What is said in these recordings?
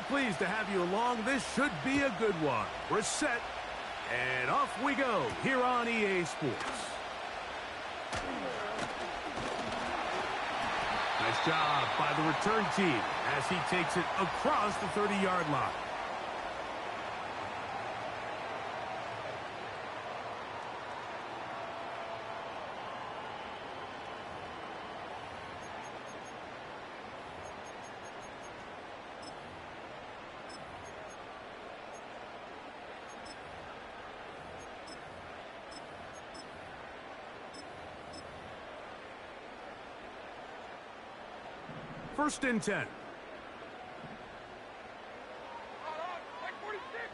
pleased to have you along. This should be a good one. We're set, and off we go here on EA Sports. Nice job by the return team as he takes it across the 30-yard line. First and 10.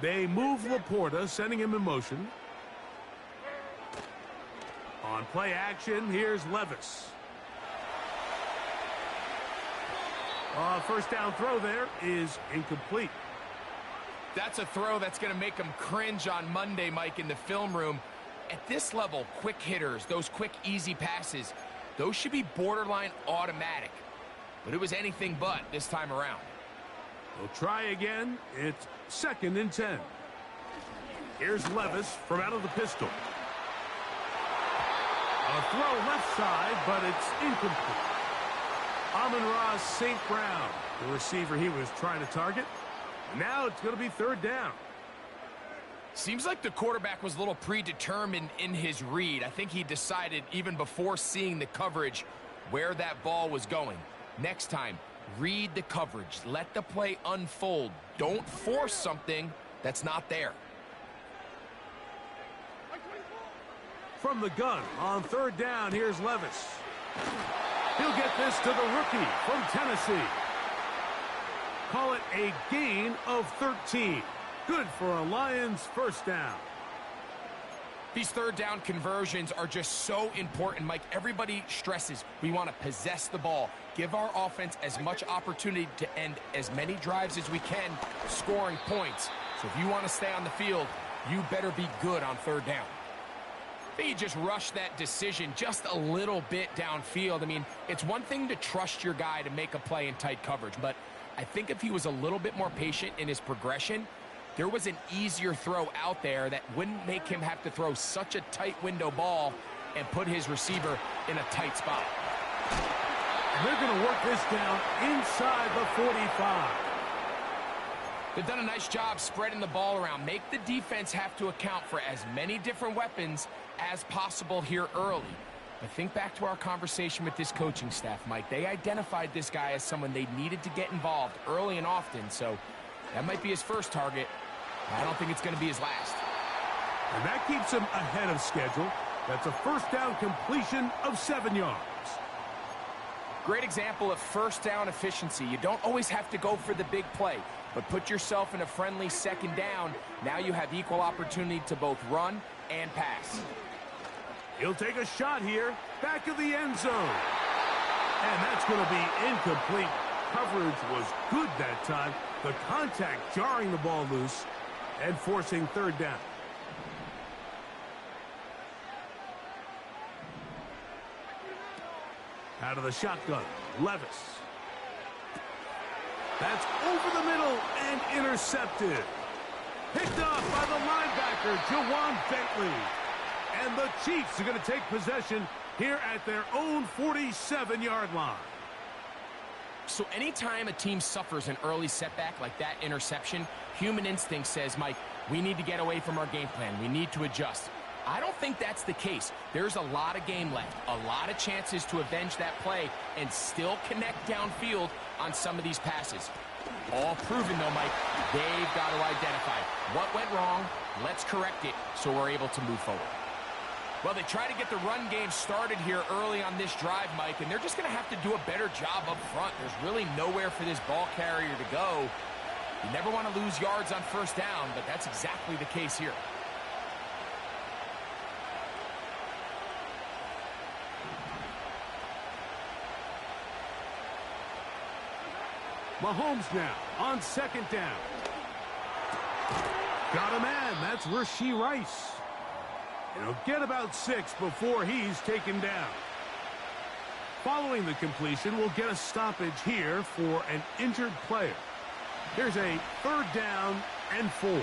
They move Laporta, sending him in motion. On play action, here's Levis. First down throw there is incomplete. That's a throw that's going to make him cringe on Monday, Mike, in the film room. At this level, quick hitters, those quick, easy passes, those should be borderline automatic. But it was anything but this time around. We'll try again. It's second and 10. Here's Levis from out of the pistol. A throw left side, but it's incomplete. Amon-Ra St. Brown, the receiver he was trying to target. Now it's going to be third down. Seems like the quarterback was a little predetermined in his read. I think he decided even before seeing the coverage where that ball was going. Next time, read the coverage. Let the play unfold. Don't force something that's not there. From the gun on third down, here's Levis. He'll get this to the rookie from Tennessee. Call it a gain of 13. Good for a Lions first down. These third down conversions are just so important, Mike. Everybody stresses we want to possess the ball, give our offense as much opportunity to end as many drives as we can, scoring points. So if you want to stay on the field, you better be good on third down. I think he just rushed that decision just a little bit downfield. I mean, it's one thing to trust your guy to make a play in tight coverage, but I think if he was a little bit more patient in his progression, there was an easier throw out there that wouldn't make him have to throw such a tight window ball and put his receiver in a tight spot. And they're going to work this down inside the 45. They've done a nice job spreading the ball around. Make the defense have to account for as many different weapons as possible here early. But think back to our conversation with this coaching staff, Mike. They identified this guy as someone they needed to get involved early and often, so that might be his first target. I don't think it's going to be his last. And that keeps him ahead of schedule. That's a first down completion of 7 yards. Great example of first down efficiency. You don't always have to go for the big play, but put yourself in a friendly second down. Now you have equal opportunity to both run and pass. He'll take a shot here, back of the end zone. And that's going to be incomplete. Coverage was good that time. The contact jarring the ball loose and forcing third down. Out of the shotgun, Levis. That's over the middle and intercepted. Picked up by the linebacker, Jawan Bentley. And the Chiefs are going to take possession here at their own 47-yard line. So anytime a team suffers an early setback like that interception, human instinct says, Mike, we need to get away from our game plan. We need to adjust. I don't think that's the case. There's a lot of game left, a lot of chances to avenge that play and still connect downfield on some of these passes. All proven, though, Mike, they've got to identify what went wrong, let's correct it so we're able to move forward. Well, they try to get the run game started here early on this drive, Mike, and they're just going to have to do a better job up front. There's really nowhere for this ball carrier to go. You never want to lose yards on first down, but that's exactly the case here. Mahomes now on second down. Got a man. That's Rashee Rice. And he'll get about 6 before he's taken down. Following the completion, we'll get a stoppage here for an injured player. Here's a 3rd down and 4.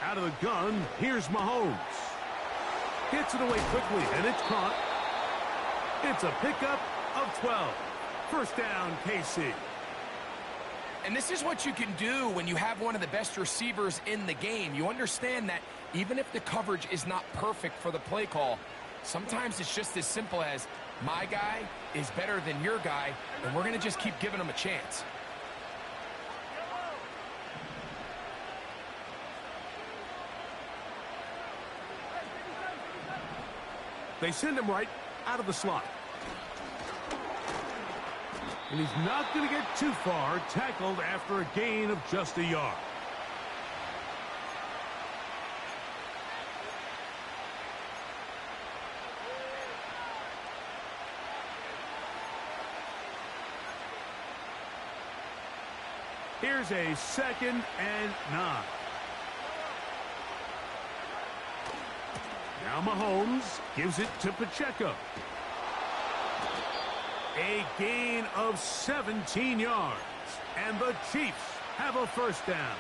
Out of the gun, here's Mahomes. Gets it away quickly, and it's caught. It's a pickup of 12. 1st down, KC. And this is what you can do when you have one of the best receivers in the game. You understand that even if the coverage is not perfect for the play call, sometimes it's just as simple as, my guy is better than your guy, and we're going to just keep giving him a chance. They send him right out of the slot. And he's not going to get too far, tackled after a gain of just a yard. Here's a 2nd and 9. Now Mahomes gives it to Pacheco. A gain of 17 yards. And the Chiefs have a 1st down.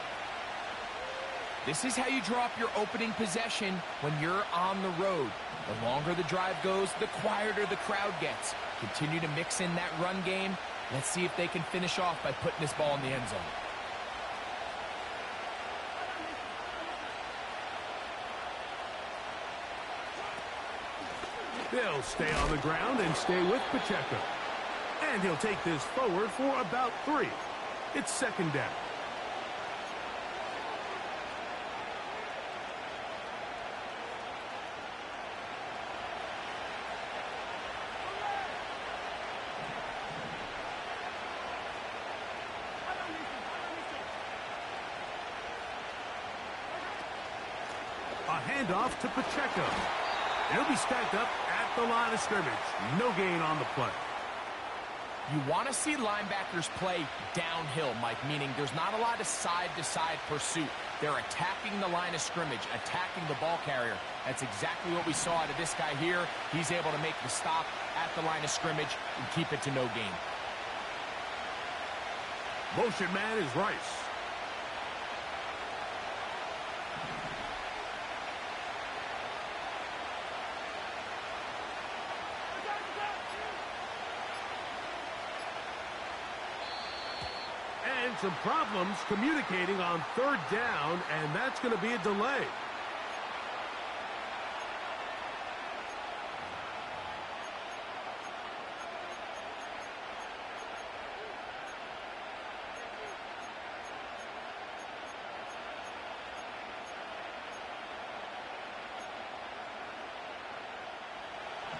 This is how you draw up your opening possession when you're on the road. The longer the drive goes, the quieter the crowd gets. Continue to mix in that run game. Let's see if they can finish off by putting this ball in the end zone. They'll stay on the ground and stay with Pacheco. And he'll take this forward for about 3. It's 2nd down. A handoff to Pacheco. He'll be stacked up at the line of scrimmage. No gain on the play. You want to see linebackers play downhill, Mike, meaning there's not a lot of side-to-side pursuit. They're attacking the line of scrimmage, attacking the ball carrier. That's exactly what we saw out of this guy here. He's able to make the stop at the line of scrimmage and keep it to no gain. Motion man is Rice. And some problems communicating on 3rd down, and that's going to be a delay.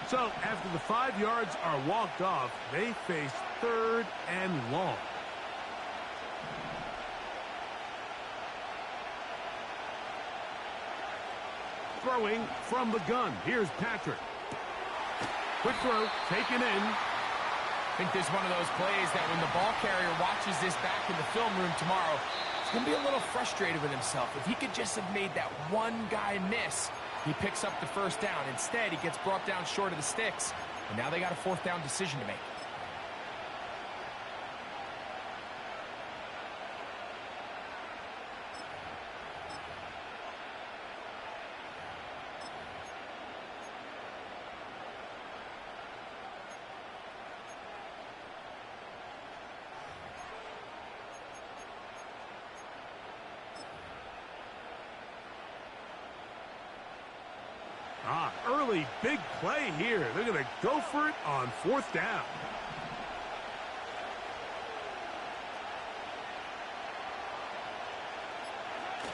So after the 5 yards are walked off, they face 3rd and long. Throwing from the gun. Here's Patrick. Quick throw, taken in. I think this is one of those plays that when the ball carrier watches this back in the film room tomorrow, he's going to be a little frustrated with himself. If he could just have made that one guy miss, he picks up the 1st down. Instead, he gets brought down short of the sticks, and now they got a 4th down decision to make. Early big play here. They're going to go for it on 4th down.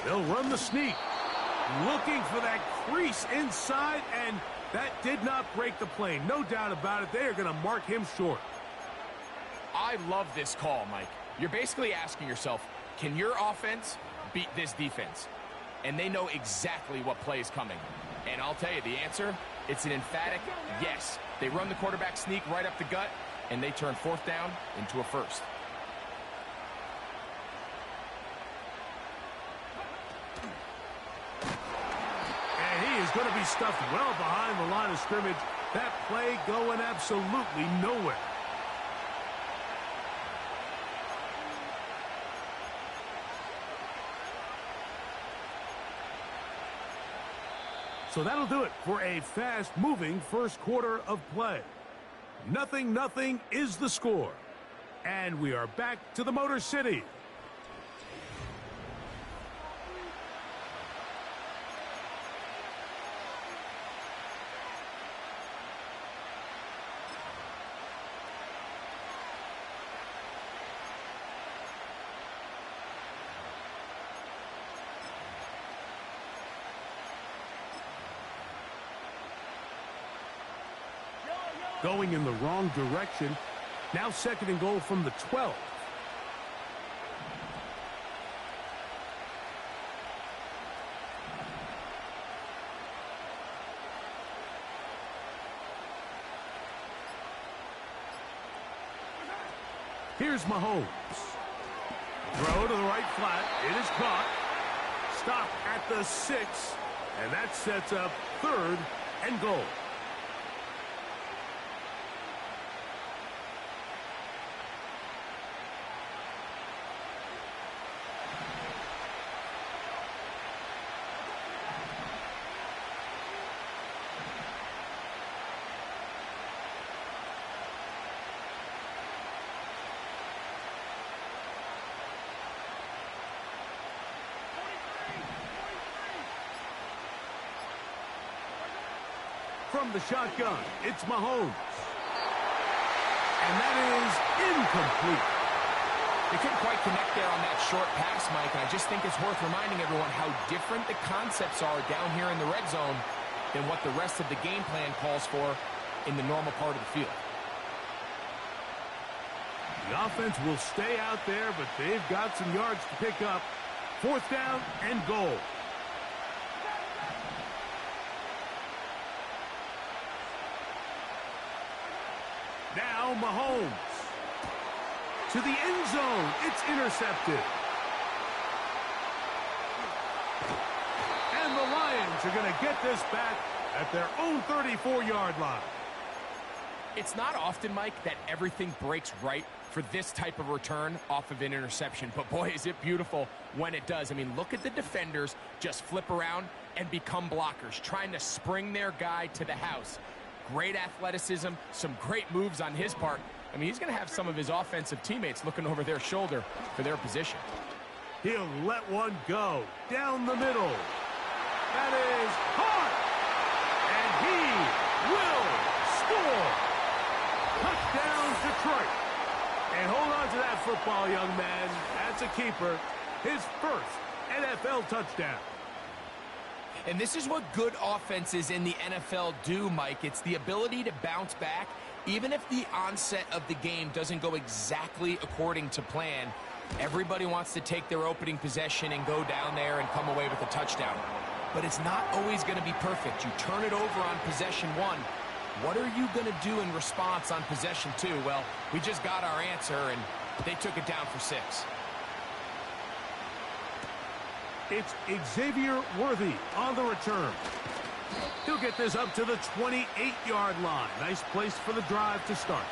They'll run the sneak. Looking for that crease inside, and that did not break the play. No doubt about it. They are going to mark him short. I love this call, Mike. You're basically asking yourself, can your offense beat this defense? And they know exactly what play is coming. And I'll tell you the answer, it's an emphatic yes. They run the quarterback sneak right up the gut, and they turn 4th down into a 1st. And he is going to be stuffed well behind the line of scrimmage. That play going absolutely nowhere. So that'll do it for a fast-moving first quarter of play. 0-0 is the score. And we are back to the Motor City. Going in the wrong direction. Now 2nd and goal from the 12. Here's Mahomes. Throw to the right flat. It is caught. Stop at the 6. And that sets up 3rd and goal. From the shotgun, it's Mahomes. And that is incomplete. They couldn't quite connect there on that short pass, Mike, and I just think it's worth reminding everyone how different the concepts are down here in the red zone than what the rest of the game plan calls for in the normal part of the field. The offense will stay out there, but they've got some yards to pick up. 4th down and goal. Now Mahomes. To the end zone. It's intercepted. And the Lions are going to get this back at their own 34-yard line. It's not often, Mike, that everything breaks right for this type of return off of an interception. But, boy, is it beautiful when it does. I mean, look at the defenders just flip around and become blockers, trying to spring their guy to the house. Great athleticism, some great moves on his part. I mean, he's going to have some of his offensive teammates looking over their shoulder for their position. He'll let one go down the middle. That is caught. And he will score. Touchdown, Detroit. And hold on to that football, young man. That's a keeper. His first NFL touchdown. And this is what good offenses in the NFL do, Mike. It's the ability to bounce back. Even if the onset of the game doesn't go exactly according to plan, everybody wants to take their opening possession and go down there and come away with a touchdown. But it's not always going to be perfect. You turn it over on possession 1. What are you going to do in response on possession 2? Well, we just got our answer, and they took it down for 6. It's Xavier Worthy on the return. He'll get this up to the 28-yard line. Nice place for the drive to start.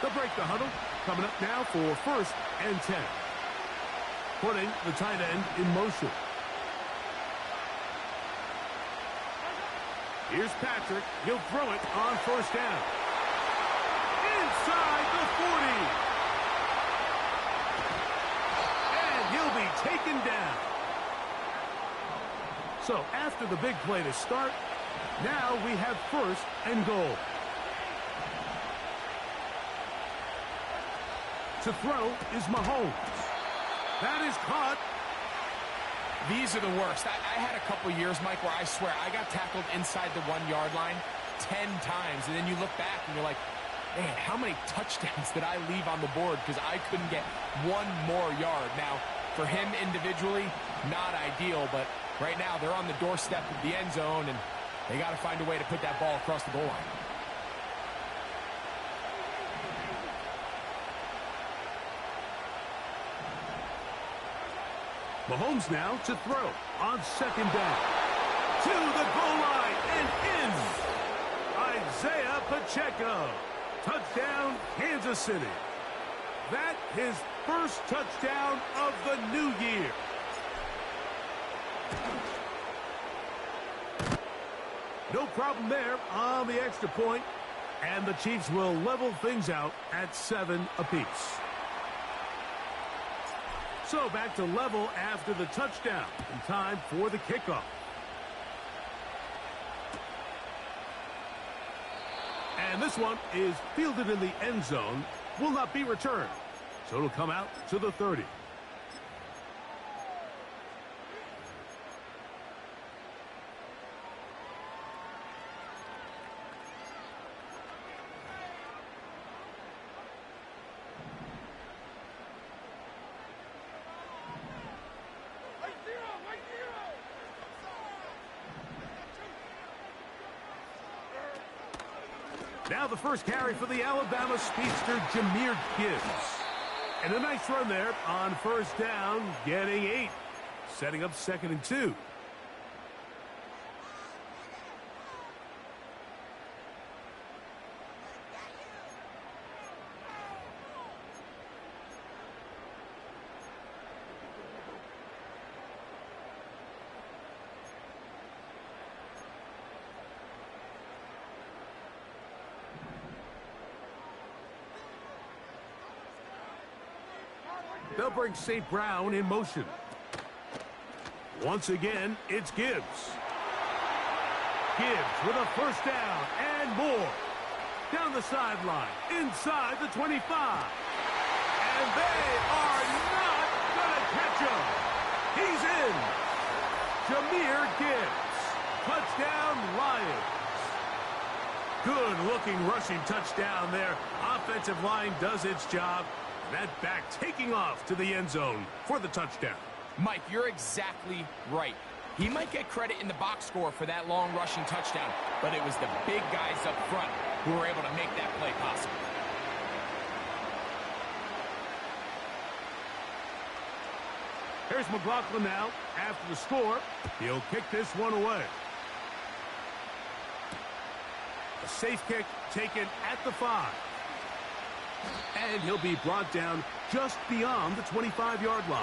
They'll break the huddle. Coming up now for 1st and 10. Putting the tight end in motion. Here's Patrick. He'll throw it on 1st down. Inside the 40. He'll be taken down. So after the big play to start, now we have 1st and goal. To throw is Mahomes. That is caught. These are the worst. I had a couple years, Mike, where I swear I got tackled inside the 1-yard line, 10 times, and then you look back and you're like, man, how many touchdowns did I leave on the board because I couldn't get one more yard? Now, for him individually, not ideal, but right now they're on the doorstep of the end zone, and they got to find a way to put that ball across the goal line. Mahomes now to throw on second down. To the goal line and in. Isaiah Pacheco. Touchdown, Kansas City. That his first touchdown of the new year. No problem there on the extra point, and the Chiefs will level things out at 7 apiece. So back to level after the touchdown, and time for the kickoff. And this one is fielded in the end zone, will not be returned. So it'll come out to the 30. Now the first carry for the Alabama speedster, Jahmyr Gibbs. And a nice run there on first down, getting 8. Setting up 2nd and 2. They'll bring St. Brown in motion. Once again, it's Gibbs. Gibbs with a first down and more. Down the sideline, inside the 25. And they are not going to catch him. He's in. Jahmyr Gibbs. Touchdown, Lions. Good-looking rushing touchdown there. Offensive line does its job. That back taking off to the end zone for the touchdown. Mike, you're exactly right. He might get credit in the box score for that long rushing touchdown, but it was the big guys up front who were able to make that play possible. Here's McLaughlin now. After the score, he'll kick this one away. A safe kick taken at the 5. And he'll be brought down just beyond the 25-yard line.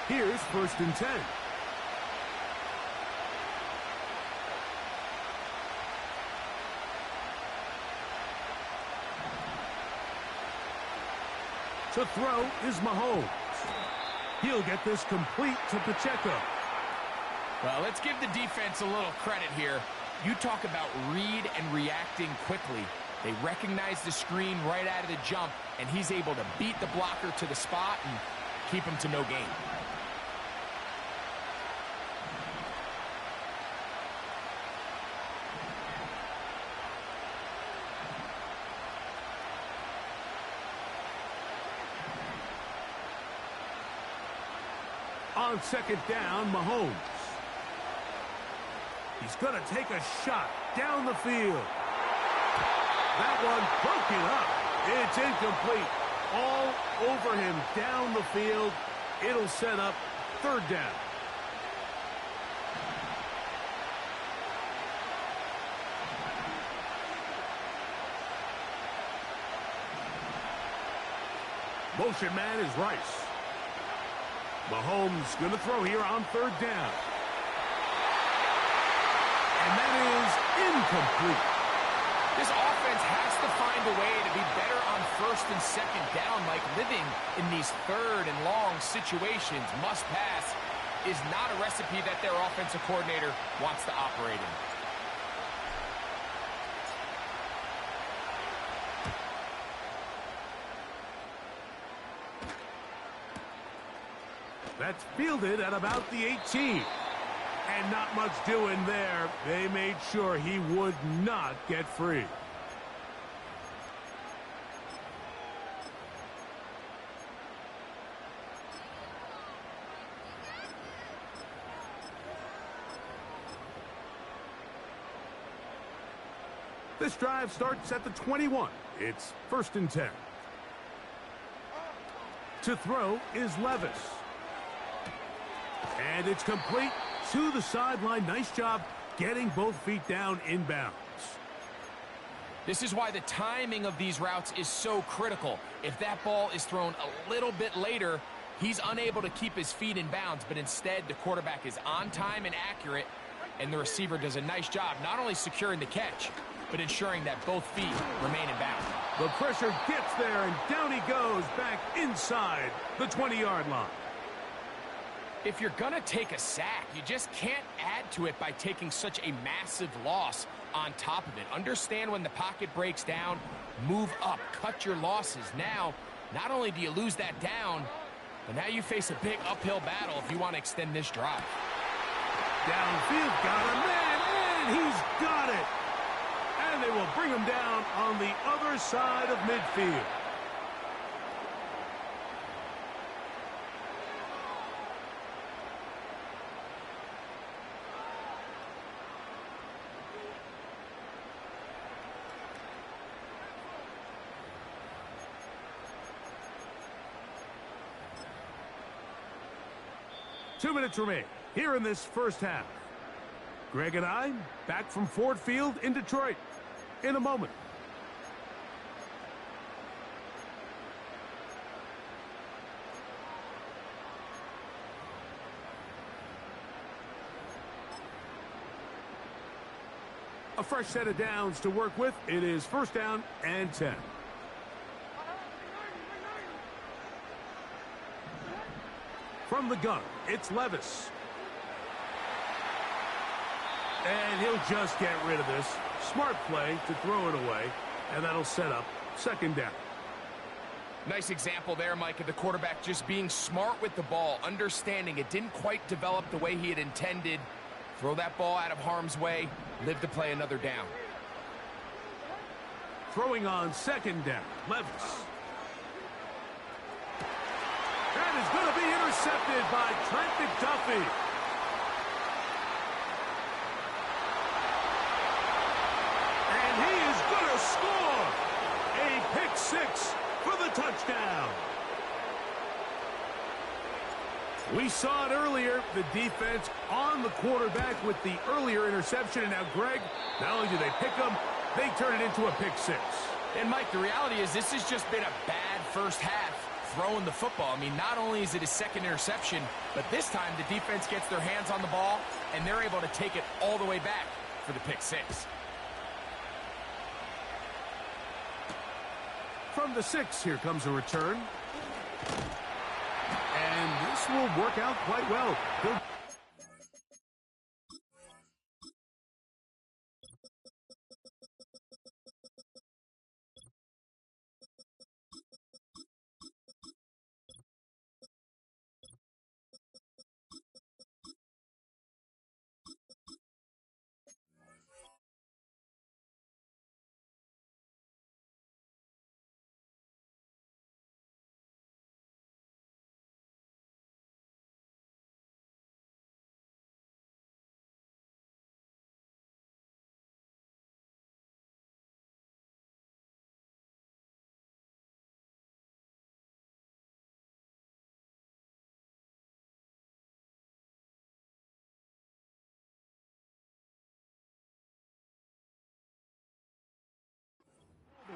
Here's 1st and 10. To throw is Mahomes. He'll get this complete to Pacheco. Well, let's give the defense a little credit here. You talk about read and reacting quickly. They recognize the screen right out of the jump, and he's able to beat the blocker to the spot and keep him to no gain. On 2nd down, Mahomes. He's going to take a shot down the field. That one broken up. It's incomplete. All over him down the field. It'll set up 3rd down. Motion man is Rice. Mahomes going to throw here on 3rd down. And that is incomplete. This offense has to find a way to be better on 1st and 2nd down, like living in these 3rd and long situations. Must pass is not a recipe that their offensive coordinator wants to operate in. That's fielded at about the 18. And not much doing there. They made sure he would not get free. This drive starts at the 21. It's 1st and 10. To throw is Levis. And it's complete to the sideline. Nice job getting both feet down inbounds. This is why the timing of these routes is so critical. If that ball is thrown a little bit later, he's unable to keep his feet in bounds, but instead the quarterback is on time and accurate, and the receiver does a nice job not only securing the catch, but ensuring that both feet remain in bounds. The pressure gets there, and down he goes back inside the 20-yard line. If you're going to take a sack, you just can't add to it by taking such a massive loss on top of it. Understand when the pocket breaks down, move up, cut your losses. Now, not only do you lose that down, but now you face a big uphill battle if you want to extend this drive. Downfield, got a man, and he's got it. And they will bring him down on the other side of midfield. Two minutes remain here in this first half. Greg and I back from Ford Field in Detroit in a moment. A fresh set of downs to work with. It is 1st down and 10. From the gun, it's Levis. And he'll just get rid of this. Smart play to throw it away, and that'll set up 2nd down. Nice example there, Mike, of the quarterback just being smart with the ball, understanding it didn't quite develop the way he had intended. Throw that ball out of harm's way, live to play another down. Throwing on 2nd down, Levis. That is going to be intercepted by Trent McDuffie. And he is going to score a pick 6 for the touchdown. We saw it earlier, the defense on the quarterback with the earlier interception. And now, Greg, not only do they pick him, they turn it into a pick 6. And, Mike, the reality is this has just been a bad first half throwing the football. I mean, not only is it his 2nd interception, but this time the defense gets their hands on the ball, and they're able to take it all the way back for the pick 6. From the 6, here comes a return. And this will work out quite well.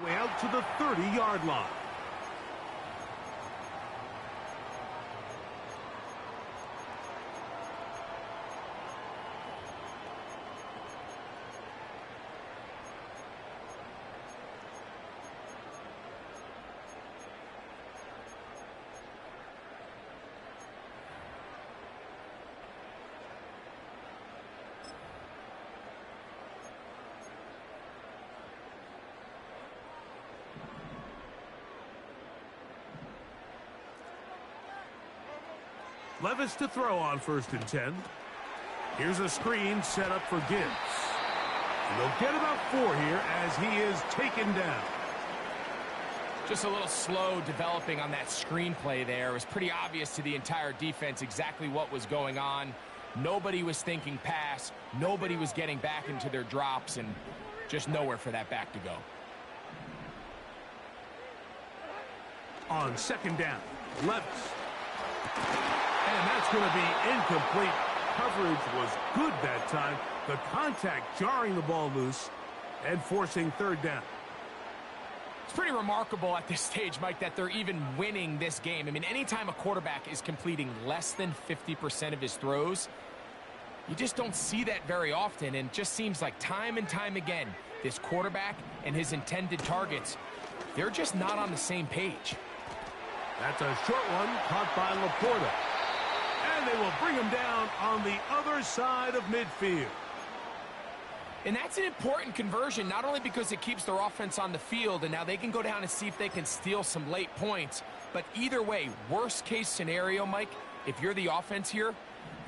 Way out to the 30-yard line. Levis to throw on 1st and 10. Here's a screen set up for Gibbs. And they'll get about 4 here as he is taken down. Just a little slow developing on that screenplay there. It was pretty obvious to the entire defense exactly what was going on. Nobody was thinking pass. Nobody was getting back into their drops, and just nowhere for that back to go. On 2nd down, Levis. And that's going to be incomplete. Coverage was good that time. The contact jarring the ball loose and forcing 3rd down. It's pretty remarkable at this stage, Mike, that they're even winning this game. I mean, anytime a quarterback is completing less than 50% of his throws, you just don't see that very often, and it just seems like time and time again, this quarterback and his intended targets, they're just not on the same page. That's a short one caught by Laporta. And they will bring him down on the other side of midfield. And that's an important conversion, not only because it keeps their offense on the field, and now they can go down and see if they can steal some late points. But either way, worst case scenario, Mike, if you're the offense here,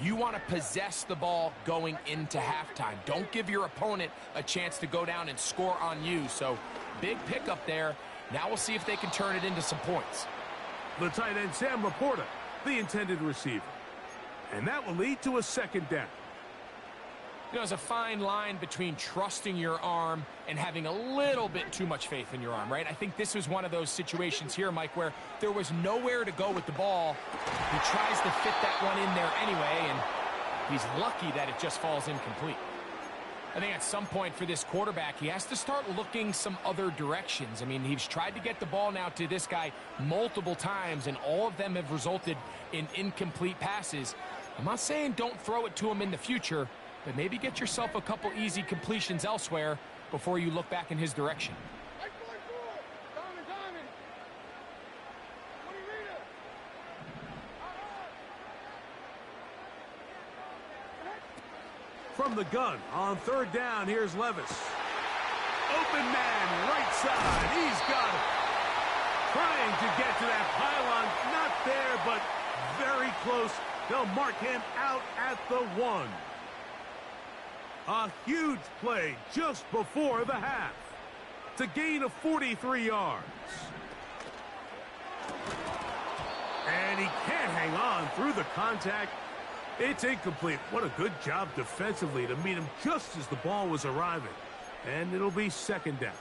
you want to possess the ball going into halftime. Don't give your opponent a chance to go down and score on you. So big pickup there. Now we'll see if they can turn it into some points. The tight end, Sam Laporta, the intended receiver. And that will lead to a 2nd down. You know, there's a fine line between trusting your arm and having a little bit too much faith in your arm, right? I think this was one of those situations here, Mike, where there was nowhere to go with the ball. He tries to fit that one in there anyway, and he's lucky that it just falls incomplete. I think at some point for this quarterback, he has to start looking some other directions. I mean, he's tried to get the ball now to this guy multiple times, and all of them have resulted in incomplete passes. I'm not saying don't throw it to him in the future, but maybe get yourself a couple easy completions elsewhere before you look back in his direction. From the gun on 3rd down, here's Levis. Open man, right side. He's got it. Trying to get to that pylon. Not there, but very close. They'll mark him out at the 1. A huge play just before the half. It's a gain of 43 yards. And he can't hang on through the contact. It's incomplete. What a good job defensively to meet him just as the ball was arriving. And it'll be 2nd down.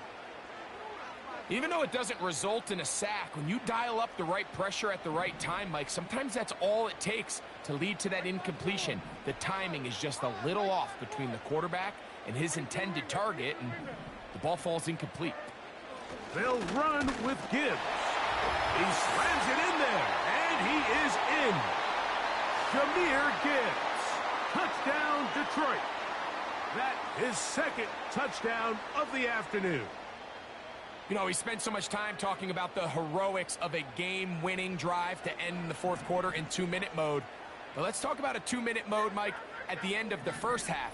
Even though it doesn't result in a sack, when you dial up the right pressure at the right time, Mike, sometimes that's all it takes to lead to that incompletion. The timing is just a little off between the quarterback and his intended target, and the ball falls incomplete. They'll run with Gibbs. He slams it in there, and he is in. Jahmyr Gibbs. Touchdown, Detroit. That is 2nd touchdown of the afternoon. You know, we spent so much time talking about the heroics of a game-winning drive to end in the 4th quarter in 2-minute mode. But let's talk about a 2-minute mode, Mike, at the end of the first half.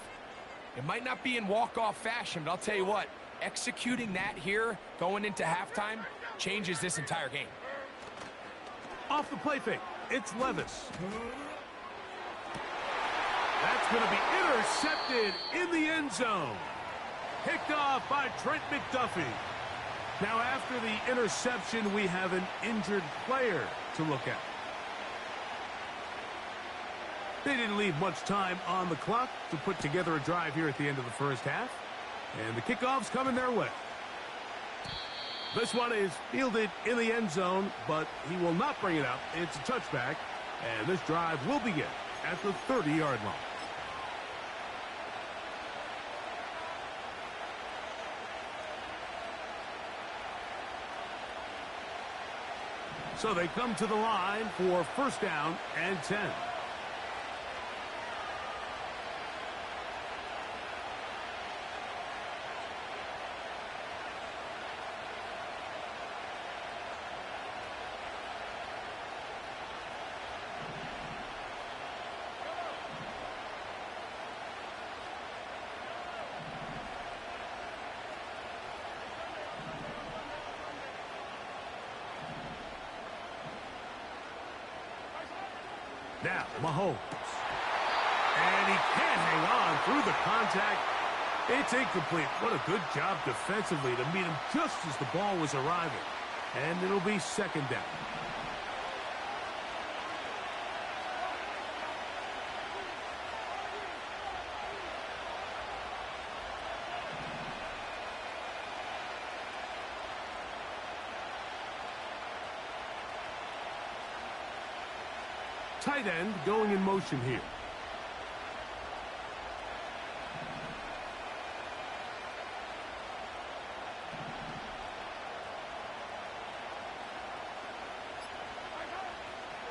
It might not be in walk-off fashion, but I'll tell you what, executing that here going into halftime changes this entire game. Off the play fake, it's Levis. That's going to be intercepted in the end zone. Picked off by Trent McDuffie. Now, after the interception, we have an injured player to look at. They didn't leave much time on the clock to put together a drive here at the end of the first half. And the kickoff's coming their way. This one is fielded in the end zone, but he will not bring it out. It's a touchback, and this drive will begin at the 30-yard line. So they come to the line for 1st down and 10. Now, Mahomes. And he can't hang on through the contact. It's incomplete. What a good job defensively to meet him just as the ball was arriving. And it'll be second down. Tight end going in motion here.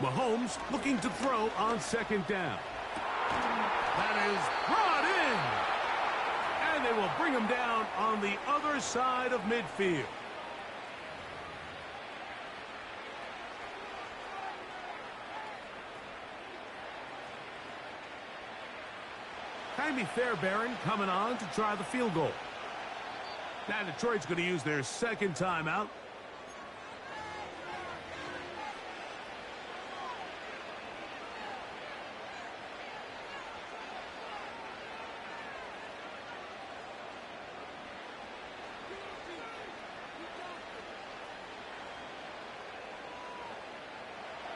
Mahomes looking to throw on second down. That is brought in. And they will bring him down on the other side of midfield. Jaime Fairbairn coming on to try the field goal. Now Detroit's going to use their second timeout.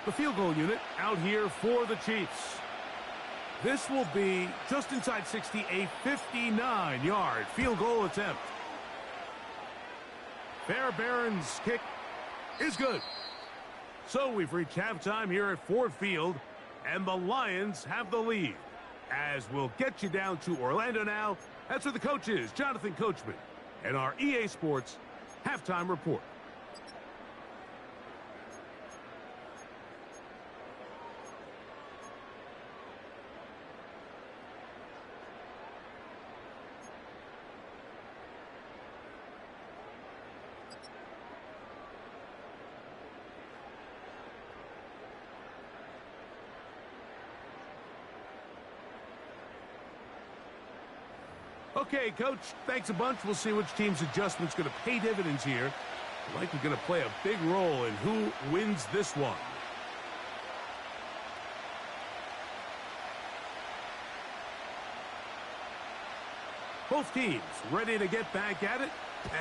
The field goal unit out here for the Chiefs. This will be just inside 60, a 59-yard field goal attempt. Fairbairn's kick is good. So we've reached halftime here at Ford Field, and the Lions have the lead. As we'll get you down to Orlando now, that's where the coach is, Jonathan Coachman, and our EA Sports halftime report. Okay, Coach, thanks a bunch. We'll see which team's adjustment's going to pay dividends here. Likely going to play a big role in who wins this one. Both teams ready to get back at it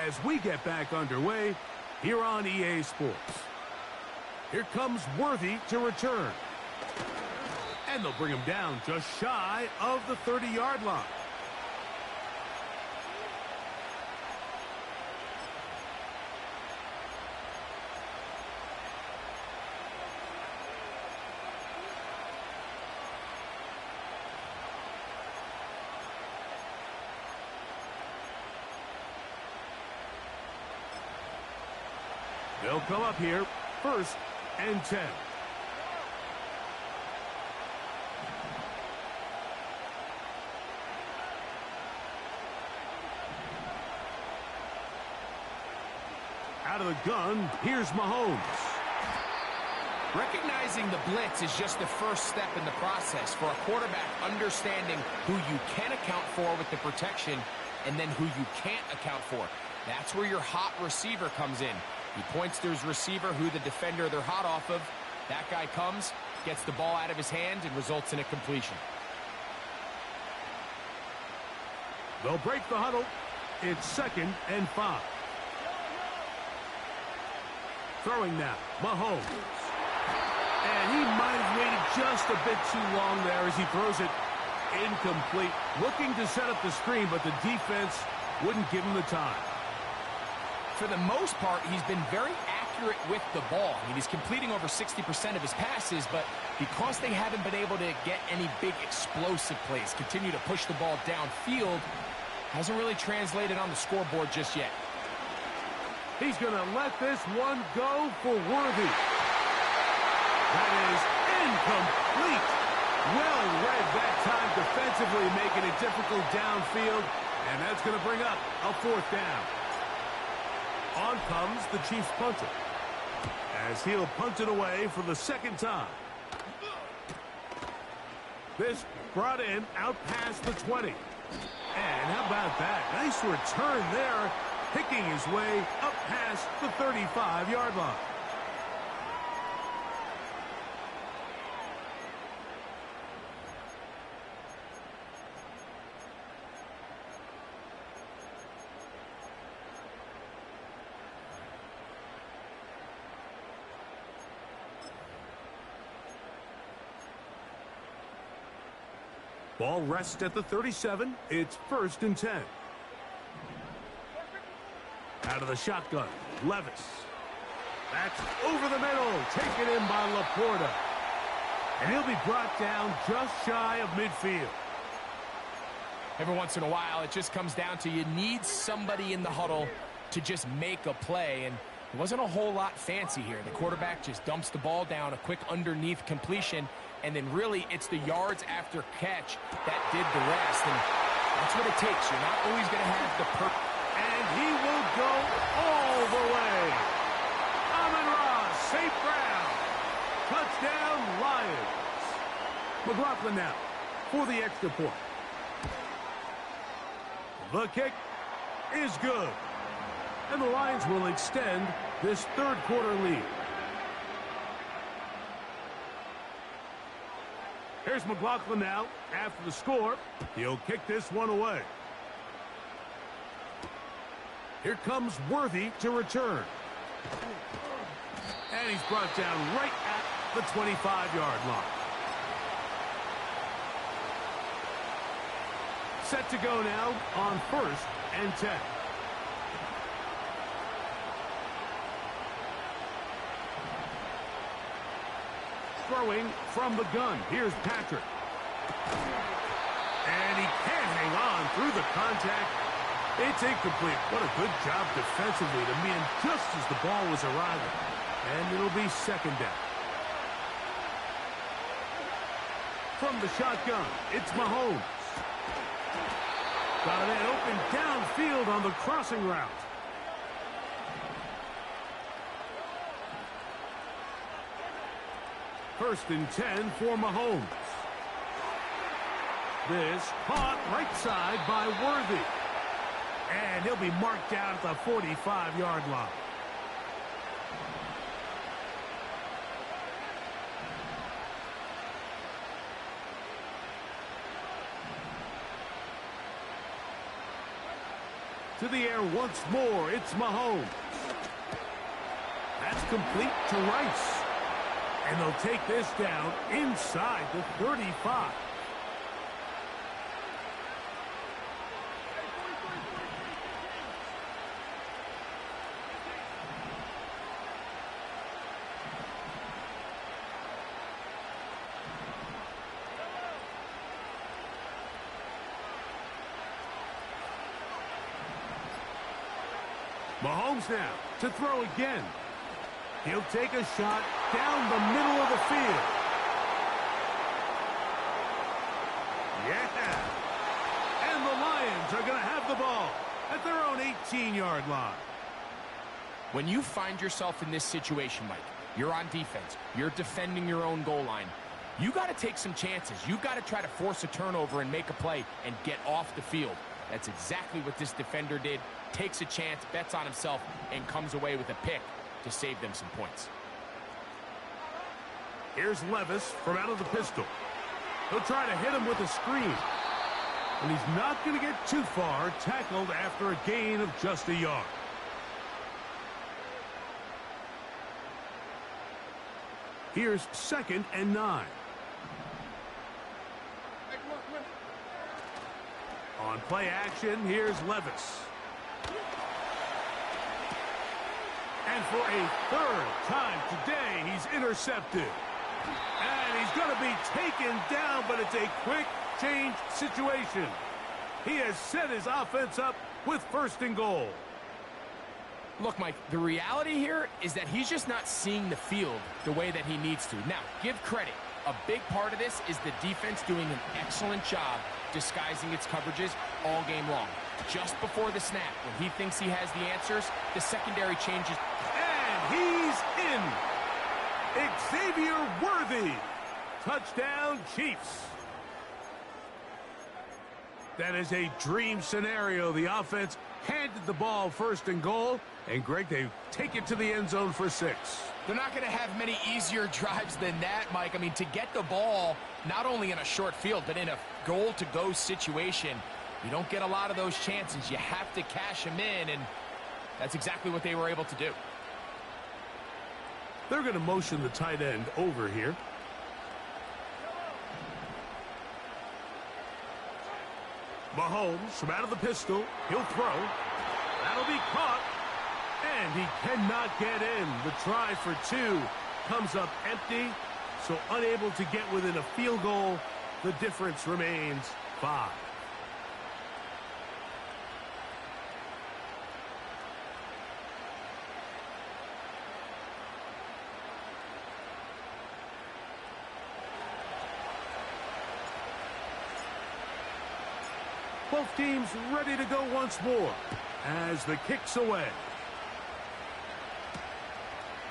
as we get back underway here on EA Sports. Here comes Worthy to return. And they'll bring him down just shy of the 30-yard line. They'll come up here, 1st and 10. Out of the gun, here's Mahomes. Recognizing the blitz is just the first step in the process for a quarterback understanding who you can account for with the protection and then who you can't account for. That's where your hot receiver comes in. He points to his receiver, who the defender they're hot off of. That guy comes, gets the ball out of his hand, and results in a completion. They'll break the huddle. It's 2nd and 5. Throwing now, Mahomes. And he might have waited just a bit too long there as he throws it incomplete. Looking to set up the screen, but the defense wouldn't give him the time. For the most part, he's been very accurate with the ball. I mean, he's completing over 60% of his passes, but because they haven't been able to get any big explosive plays, continue to push the ball downfield, hasn't really translated on the scoreboard just yet. He's going to let this one go for Worthy. That is incomplete. Well read that time defensively, making it difficult downfield, and that's going to bring up a 4th down. On comes the Chiefs punter, as he'll punt it away for the 2nd time. This brought in out past the 20. And how about that? Nice return there, picking his way up past the 35-yard line. Ball rests at the 37. It's 1st and 10. Out of the shotgun, Levis. That's over the middle, taken in by Laporta. And he'll be brought down just shy of midfield. Every once in a while, it just comes down to you need somebody in the huddle to just make a play. And it wasn't a whole lot fancy here. The quarterback just dumps the ball down, a quick underneath completion, and then really it's the yards after catch that did the rest. And that's what it takes. You're not always going to have the and he will go all the way. Amon-Ra, safe ground. Touchdown, Lions. McLaughlin now for the extra point. The kick is good. And the Lions will extend this third quarter lead. Here's McLaughlin now after the score. He'll kick this one away. Here comes Worthy to return. And he's brought down right at the 25-yard line. Set to go now on 1st and 10. Throwing from the gun. Here's Patrick. And he can't hang on through the contact. It's incomplete. What a good job defensively to Meehan just as the ball was arriving. And it'll be 2nd down. From the shotgun, it's Mahomes. Got a man open downfield on the crossing route. First and 10 for Mahomes. This caught right side by Worthy. And he'll be marked down at the 45-yard line. To the air once more, it's Mahomes. That's complete to Rice. And they'll take this down inside the 35. Mahomes now to throw again. He'll take a shot down the middle of the field. Yeah. And the Lions are going to have the ball at their own 18-yard line. When you find yourself in this situation, Mike, you're on defense, you're defending your own goal line, you got to take some chances. You got to try to force a turnover and make a play and get off the field. That's exactly what this defender did. Takes a chance, bets on himself, and comes away with a pick to save them some points. Here's Levis from out of the pistol. He'll try to hit him with a screen. And he's not going to get too far, tackled after a gain of just a yard. Here's 2nd and 9. On play action, here's Levis. And for a 3rd time today, he's intercepted. And he's going to be taken down, but it's a quick change situation. He has set his offense up with 1st and goal. Look, Mike, the reality here is that he's just not seeing the field the way that he needs to. Now, give credit. A big part of this is the defense doing an excellent job disguising its coverages all game long. Just before the snap, when he thinks he has the answers, the secondary changes. And he's in. Xavier Worthy. Touchdown, Chiefs. That is a dream scenario. The offense handed the ball 1st and goal. And, Greg, they take it to the end zone for 6. They're not going to have many easier drives than that, Mike. I mean, to get the ball, not only in a short field, but in a goal-to-go situation, you don't get a lot of those chances. You have to cash them in, and that's exactly what they were able to do. They're going to motion the tight end over here. Mahomes from out of the pistol. He'll throw. That'll be caught. And he cannot get in. The try for two comes up empty. So unable to get within a field goal. The difference remains 5. Both teams ready to go once more as the kick's away.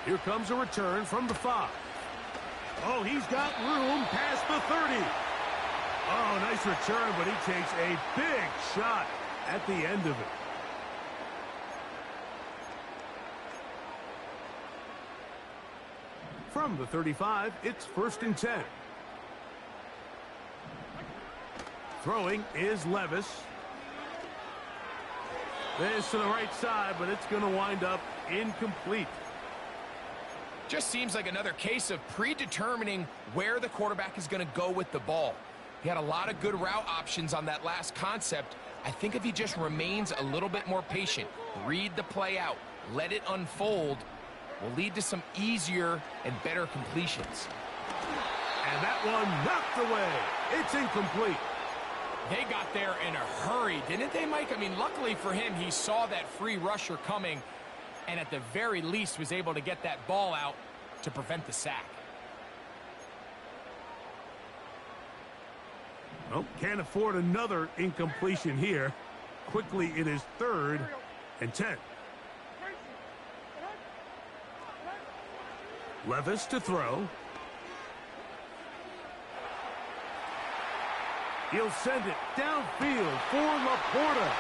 Here comes a return from the 5. Oh, he's got room past the 30. Oh, nice return, but he takes a big shot at the end of it. From the 35, it's 1st and 10. Throwing is Levis. This to the right side, but it's going to wind up incomplete. Just seems like another case of predetermining where the quarterback is going to go with the ball. He had a lot of good route options on that last concept. I think if he just remains a little bit more patient, read the play out, let it unfold, will lead to some easier and better completions. And that one knocked away. It's incomplete. They got there in a hurry, didn't they, Mike? I mean, luckily for him, he saw that free rusher coming and at the very least was able to get that ball out to prevent the sack. Well, can't afford another incompletion here. Quickly, it is 3rd and 10. Levis to throw. He'll send it downfield for Laporta.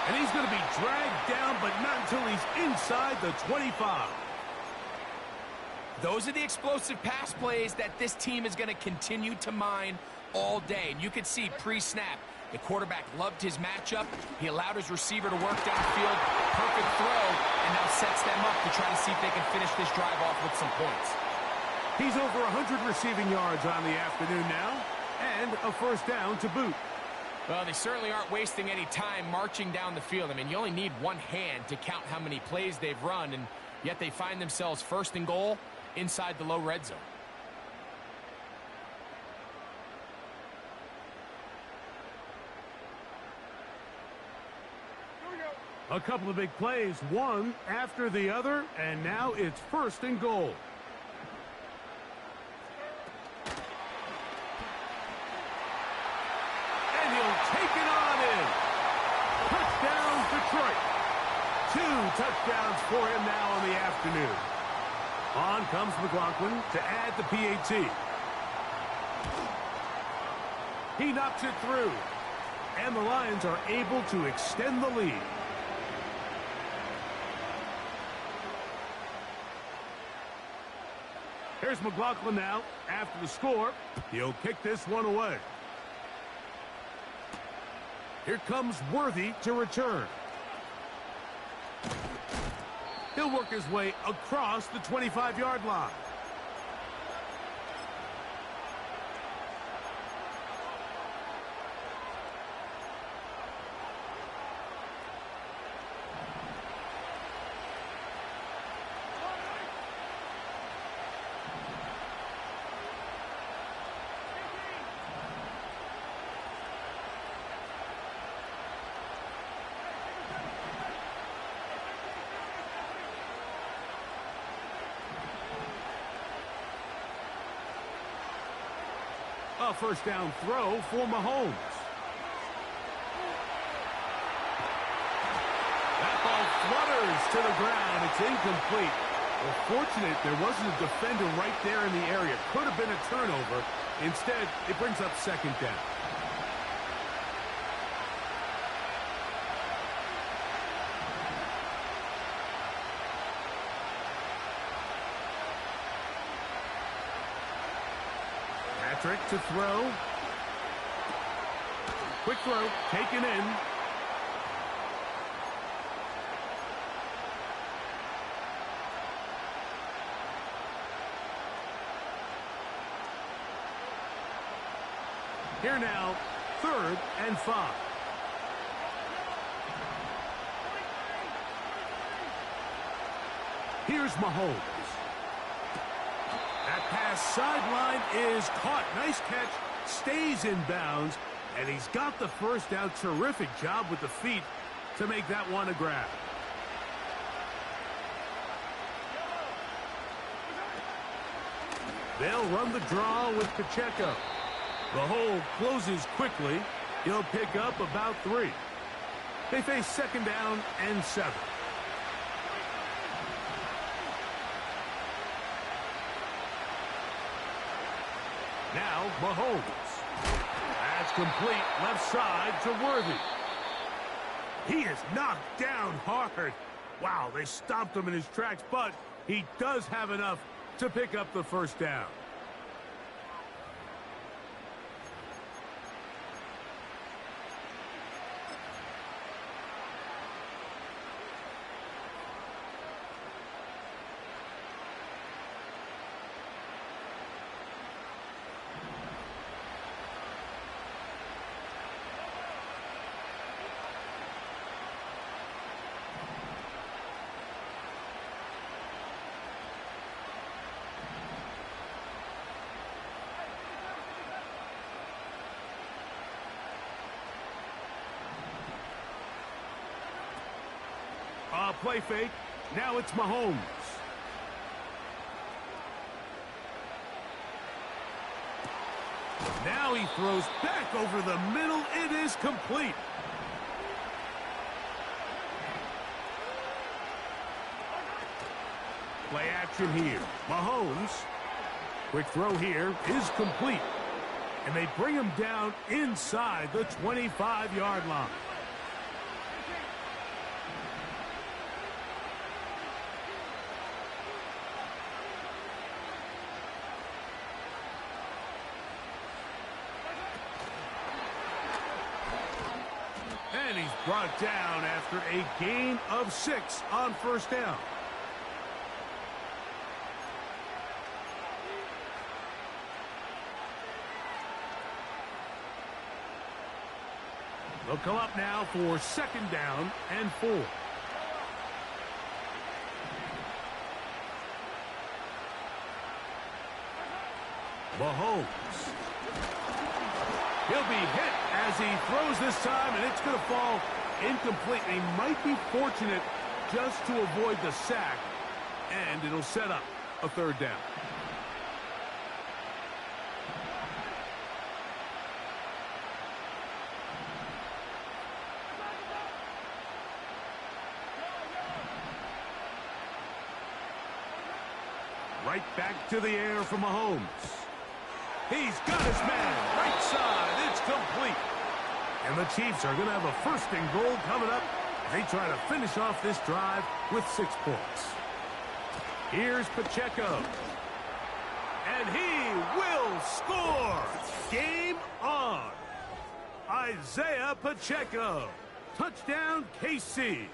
And he's going to be dragged down, but not until he's inside the 25. Those are the explosive pass plays that this team is going to continue to mine all day. And you can see pre-snap, the quarterback loved his matchup. He allowed his receiver to work downfield. Perfect throw, and now sets them up to try to see if they can finish this drive off with some points. He's over 100 receiving yards on the afternoon now. And a 1st down to boot. Well, they certainly aren't wasting any time marching down the field. I mean, you only need one hand to count how many plays they've run, and yet they find themselves 1st and goal inside the low red zone. A couple of big plays, one after the other, and now it's 1st and goal. Take it on in. Touchdown, Detroit. 2 touchdowns for him now on the afternoon. On comes McLaughlin to add the PAT. He knocks it through. And the Lions are able to extend the lead. Here's McLaughlin now after the score. He'll kick this one away. Here comes Worthy to return. He'll work his way across the 25-yard line. A 1st down throw for Mahomes. That ball flutters to the ground. It's incomplete. Well, fortunate there wasn't a defender right there in the area. Could have been a turnover. Instead, it brings up 2nd down. Patrick to throw. Quick throw, taken in. Here now, 3rd and 5. Here's Mahomes. That pass sideline is caught. Nice catch. Stays in bounds. And he's got the first down. Terrific job with the feet to make that one a grab. They'll run the draw with Pacheco. The hole closes quickly. He'll pick up about 3. They face second down and 7. Now Mahomes. That's complete. Left side to Worthy. He is knocked down hard. Wow, they stopped him in his tracks, but he does have enough to pick up the first down. Play fake. Now it's Mahomes. Now he throws back over the middle. It is complete. Play action here. Mahomes. Quick throw here is complete. And they bring him down inside the 25-yard line. And he's brought down after a gain of 6 on first down. They'll come up now for second down and 4. Mahomes. He'll be hit as he throws this time, and it's going to fall incomplete. He might be fortunate just to avoid the sack, and it'll set up a third down. Right back to the air for Mahomes. He's got his man. Right side. It's complete. And the Chiefs are going to have a first and goal coming up. They try to finish off this drive with 6 points. Here's Pacheco. And he will score. Game on. Isaiah Pacheco. Touchdown, KC.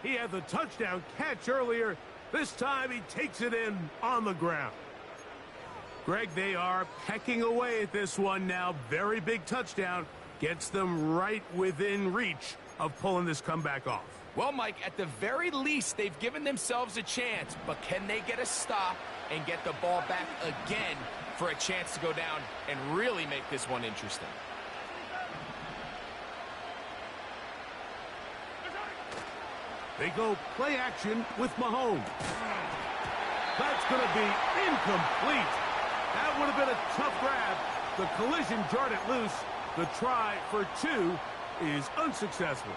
He had the touchdown catch earlier. This time he takes it in on the ground. Greg, they are pecking away at this one now. Very big touchdown. Gets them right within reach of pulling this comeback off. Well, Mike, at the very least, they've given themselves a chance. But can they get a stop and get the ball back again for a chance to go down and really make this one interesting? They go play action with Mahomes. That's going to be incomplete. That would have been a tough grab. The collision jarred it loose. The try for 2 is unsuccessful.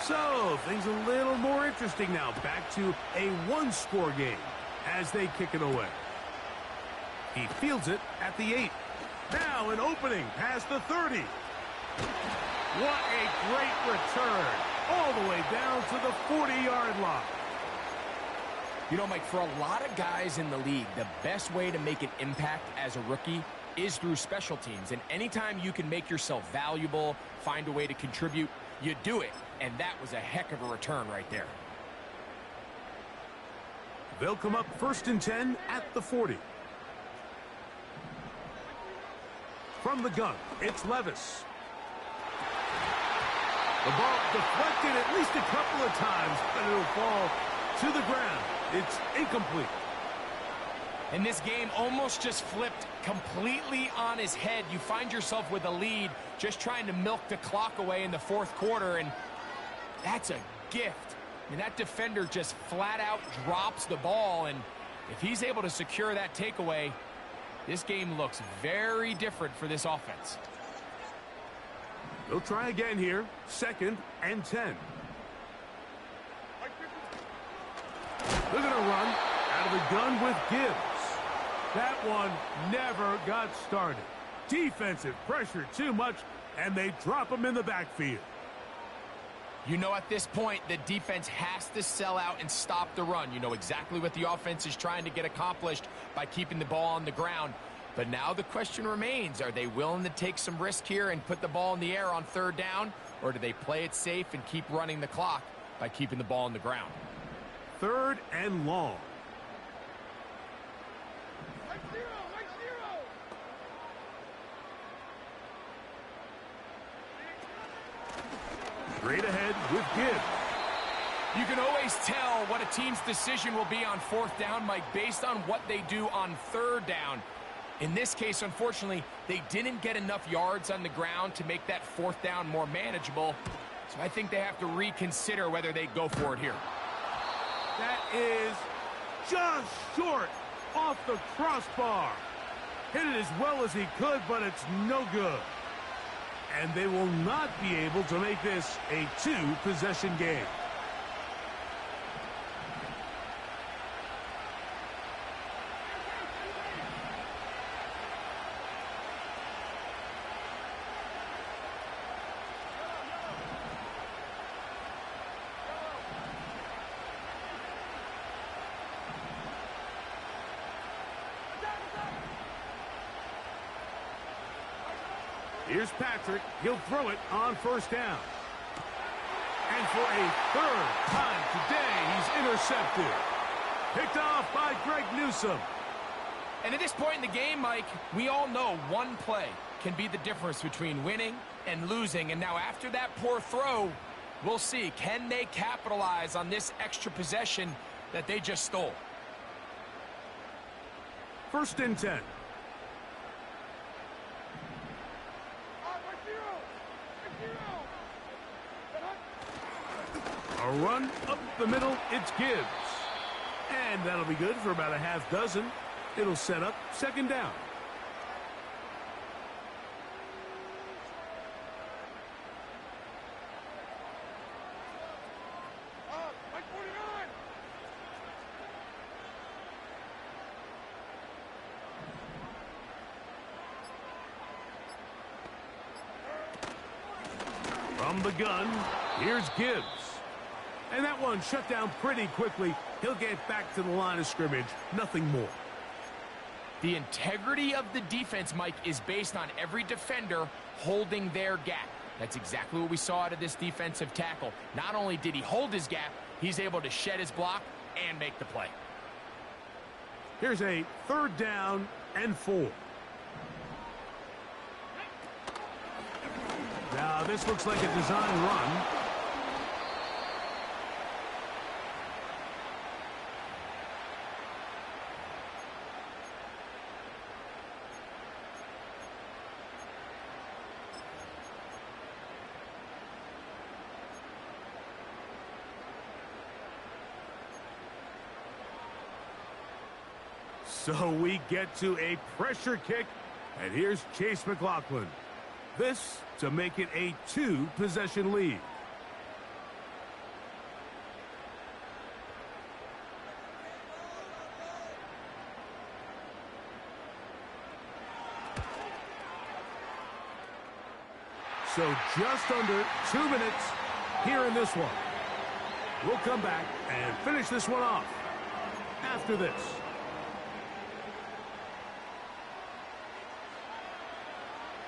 So, things a little more interesting now. Back to a 1-score game as they kick it away. He fields it at the 8. Now an opening past the 30. What a great return. All the way down to the 40-yard line. You know, Mike, for a lot of guys in the league, the best way to make an impact as a rookie is through special teams. And anytime you can make yourself valuable, find a way to contribute, you do it. And that was a heck of a return right there. They'll come up 1st and 10 at the 40. From the gun, it's Levis. The ball deflected at least a couple of times, but it'll fall to the ground. It's incomplete. And this game almost just flipped completely on his head. You find yourself with a lead, just trying to milk the clock away in the fourth quarter, and that's a gift. I mean, that defender just flat out drops the ball, and if he's able to secure that takeaway, this game looks very different for this offense. They'll try again here. 2nd and 10. They're going to run out of the gun with Gibbs. That one never got started. Defensive pressure too much, and they drop him in the backfield. You know, at this point, the defense has to sell out and stop the run. You know exactly what the offense is trying to get accomplished by keeping the ball on the ground. But now the question remains, are they willing to take some risk here and put the ball in the air on 3rd down? Or do they play it safe and keep running the clock by keeping the ball on the ground? 3rd and long. Straight ahead with Gibbs. You can always tell what a team's decision will be on 4th down, Mike, based on what they do on 3rd down. In this case, unfortunately, they didn't get enough yards on the ground to make that 4th down more manageable. So I think they have to reconsider whether they go for it here. That is just short off the crossbar. Hit it as well as he could, but it's no good. And they will not be able to make this a 2-possession game. Here's Patrick. He'll throw it on 1st down. And for a 3rd time today, he's intercepted. Picked off by Greg Newsome. And at this point in the game, Mike, we all know one play can be the difference between winning and losing. And now after that poor throw, we'll see. Can they capitalize on this extra possession that they just stole? 1st and 10. A run up the middle, it's Gibbs. And that'll be good for about a half dozen. It'll set up 2nd down. From the gun, here's Gibbs. And that one shut down pretty quickly. He'll get back to the line of scrimmage. Nothing more. The integrity of the defense, Mike, is based on every defender holding their gap. That's exactly what we saw out of this defensive tackle. Not only did he hold his gap, he's able to shed his block and make the play. Here's a 3rd down and 4. Now this looks like a design run. So we get to a pressure kick, and here's Chase McLaughlin. This to make it a 2-possession lead. So just under 2 minutes here in this one. We'll come back and finish this one off after this.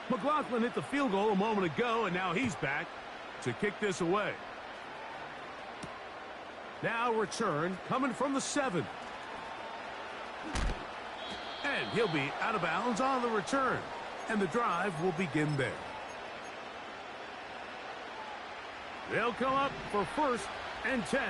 McLaughlin hit the field goal a moment ago, and now he's back to kick this away. Now return coming from the 7. And he'll be out of bounds on the return. And the drive will begin there. They'll come up for 1st and 10.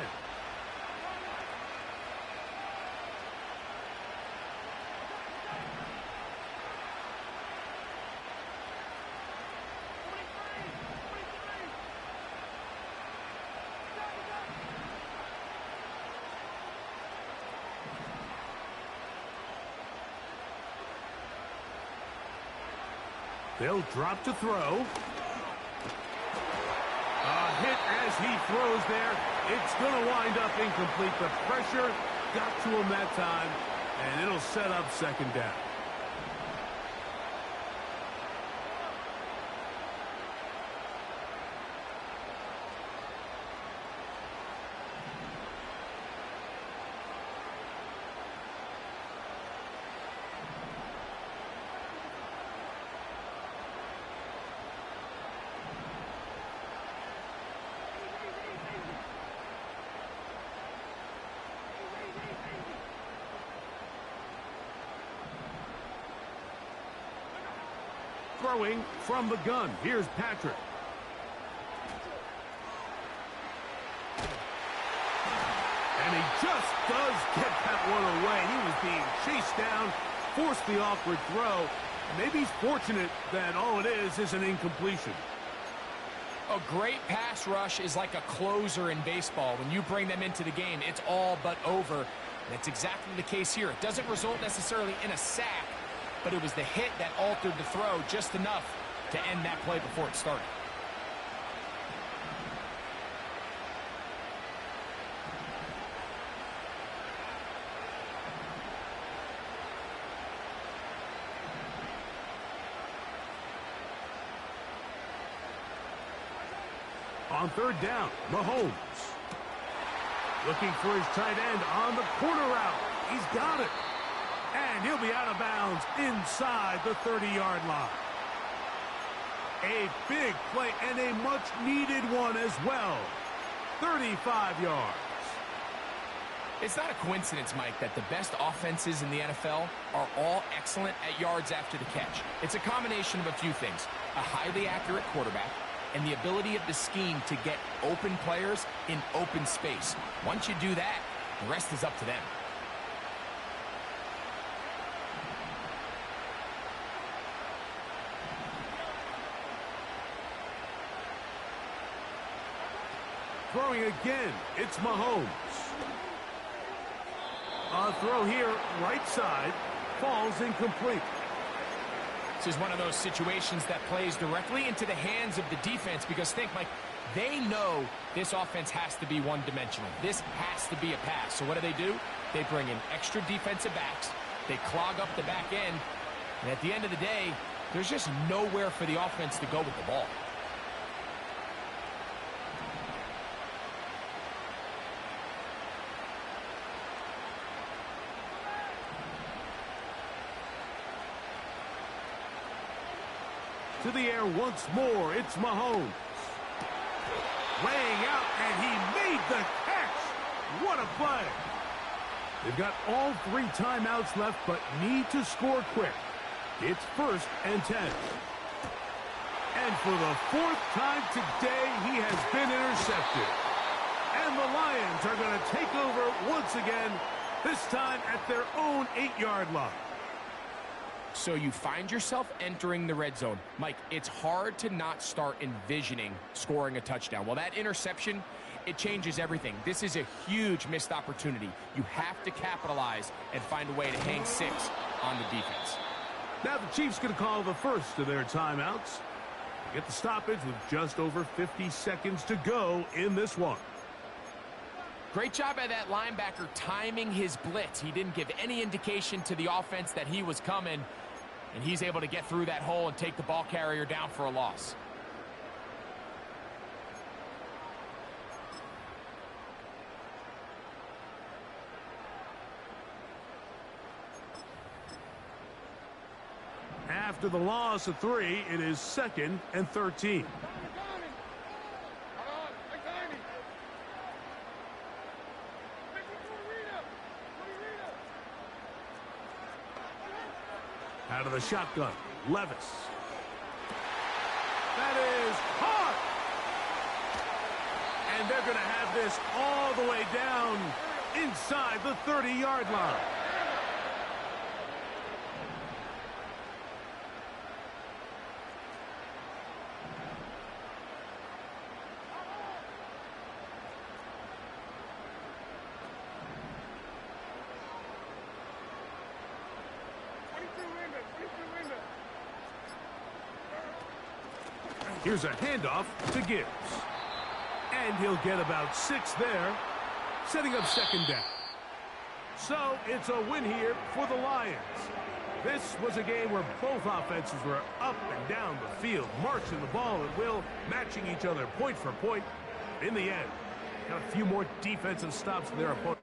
They'll drop to throw. A hit as he throws there. It's going to wind up incomplete. The pressure got to him that time, and it'll set up 2nd down. Throwing from the gun. Here's Patrick. And he just does get that one away. He was being chased down, forced the awkward throw. Maybe he's fortunate that all it is an incompletion. A great pass rush is like a closer in baseball. When you bring them into the game, it's all but over. That's exactly the case here. It doesn't result necessarily in a sack, but it was the hit that altered the throw just enough to end that play before it started. On 3rd down, Mahomes. Looking for his tight end on the corner route. He's got it. And he'll be out of bounds inside the 30-yard line. A big play and a much-needed one as well. 35 yards. It's not a coincidence, Mike, that the best offenses in the NFL are all excellent at yards after the catch. It's a combination of a few things. A highly accurate quarterback and the ability of the scheme to get open players in open space. Once you do that, the rest is up to them. Throwing again, it's Mahomes. A throw here, right side, falls incomplete. This is one of those situations that plays directly into the hands of the defense because think, Mike, they know this offense has to be one-dimensional. This has to be a pass. So what do? They bring in extra defensive backs. They clog up the back end. And at the end of the day, there's just nowhere for the offense to go with the ball. To the air once more, it's Mahomes. Laying out, and he made the catch. What a play. They've got all 3 timeouts left, but need to score quick. It's 1st and 10. And for the 4th time today, he has been intercepted. And the Lions are going to take over once again, this time at their own 8-yard line. So you find yourself entering the red zone. Mike, it's hard to not start envisioning scoring a touchdown. Well, that interception, it changes everything. This is a huge missed opportunity. You have to capitalize and find a way to hang 6 on the defense. Now the Chiefs going to call the first of their timeouts. They get the stoppage with just over 50 seconds to go in this one. Great job by that linebacker timing his blitz. He didn't give any indication to the offense that he was coming, and he's able to get through that hole and take the ball carrier down for a loss. After the loss of 3, it is 2nd and 13. Out of the shotgun. Levis. That is hard. And they're going to have this all the way down inside the 30-yard line. Here's a handoff to Gibbs. And he'll get about 6 there, setting up second down. So it's a win here for the Lions. This was a game where both offenses were up and down the field, marching the ball at will, matching each other point for point. In the end, got a few more defensive stops than their opponent.